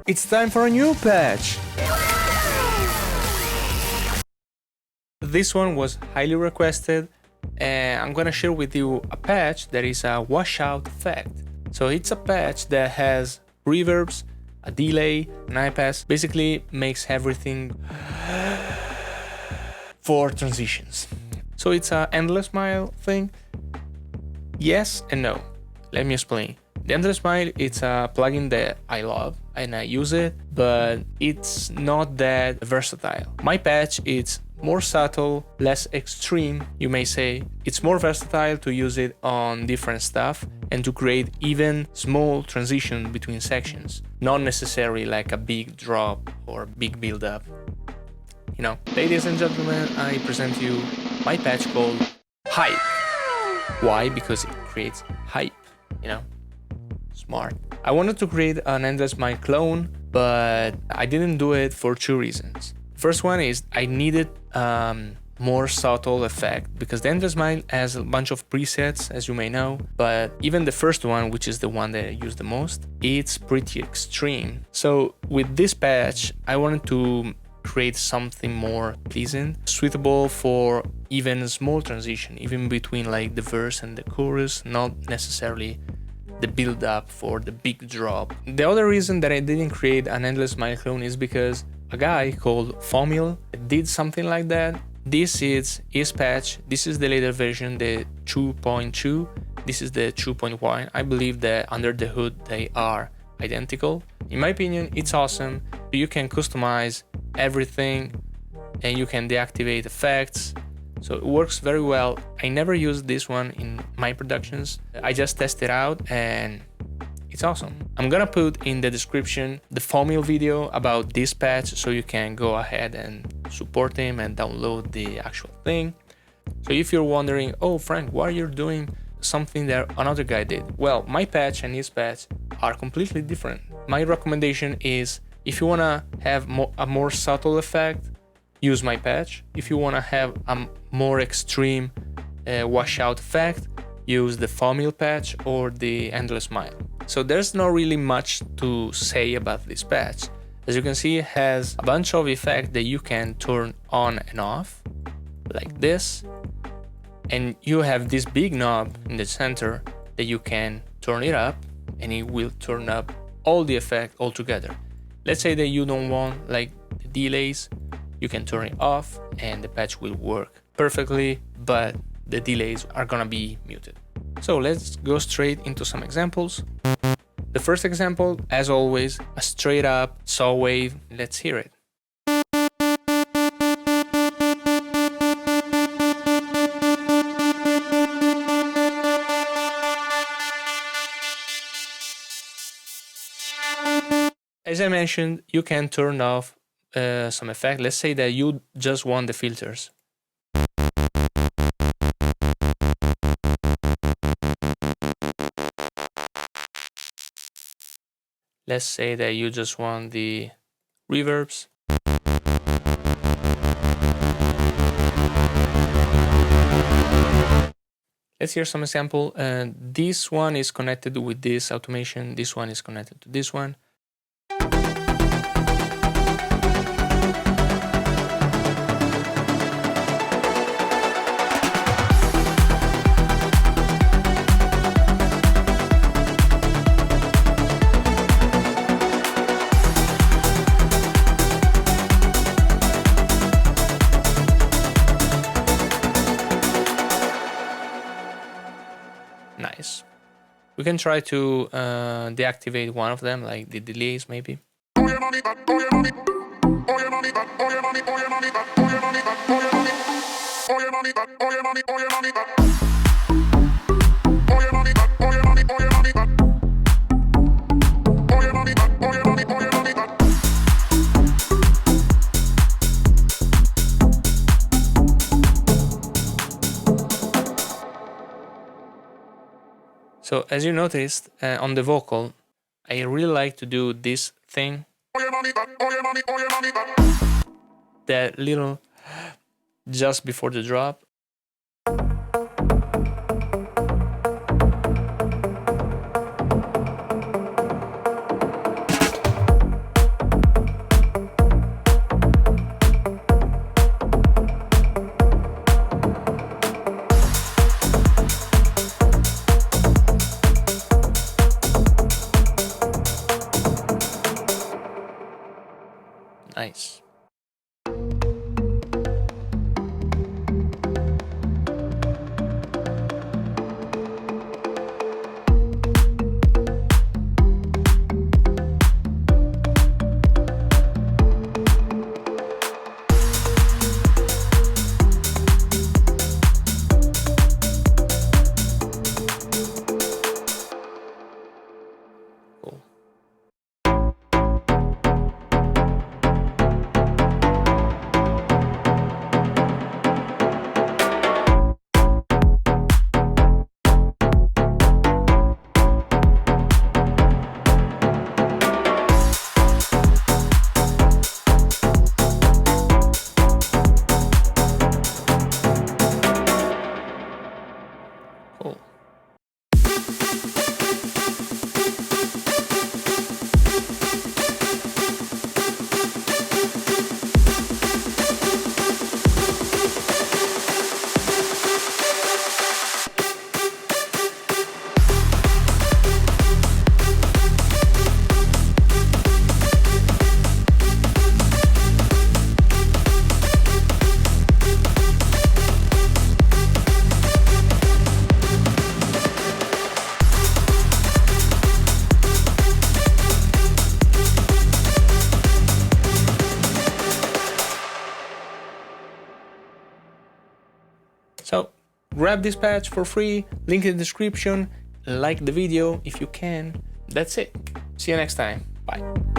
It's time for a new patch! This one was highly requested, and I'm gonna share with you a patch that is a washout effect. So it's a patch that has reverbs, a delay, an high pass, basically makes everything for transitions. So it's an endless smile thing. Yes and no. Let me explain. The Endless Smile, it's a plugin that I love and I use it, but it's not that versatile. My patch, it's more subtle, less extreme, you may say. It's more versatile to use it on different stuff and to create even small transition between sections, not necessarily like a big drop or big build up. You know, ladies and gentlemen, I present you my patch called Hype. Why? Because it creates hype, you know? Smart. I wanted to create an Endless Smile clone, but I didn't do it for two reasons. First one is I needed more subtle effect because the Endless Smile has a bunch of presets, as you may know, but even the first one, which is the one that I use the most, it's pretty extreme. So with this patch, I wanted to create something more pleasant, suitable for even small transition, even between like the verse and the chorus, not necessarily the build up for the big drop. The other reason that I didn't create an Endless Smile clone is because a guy called Fomil did something like that. This is his patch. This is the later version, the 2.2. This is the 2.1. I believe that under the hood they are identical. In my opinion, it's awesome. You can customize everything and you can deactivate effects. So it works very well. I never used this one in my productions. I just tested out and it's awesome. I'm gonna put in the description the Fomil video about this patch so you can go ahead and support him and download the actual thing. So if you're wondering, oh Frank, why are you doing something that another guy did? Well, my patch and his patch are completely different. My recommendation is if you wanna have a more subtle effect, use my patch. If you want to have a more extreme washout effect, use the Fomil patch or the Endless Smile. So there's not really much to say about this patch. As you can see, it has a bunch of effects that you can turn on and off, like this. And you have this big knob in the center that you can turn it up and it will turn up all the effect all together. Let's say that you don't want like the delays, you can turn it off and the patch will work perfectly, but the delays are gonna be muted. So let's go straight into some examples. The first example, as always, a straight up saw wave. Let's hear it. As I mentioned, you can turn off some effect. Let's say that you just want the filters. Let's say that you just want the reverbs. Let's hear some example. This one is connected with this automation. This one is connected to this one. Nice. We can try to deactivate one of them, like the delays maybe. So as you noticed on the vocal, I really like to do this thing. That little just before the drop. Nice. Cool. Cool. So grab this patch for free, link in the description, like the video if you can. That's it. See you next time. Bye.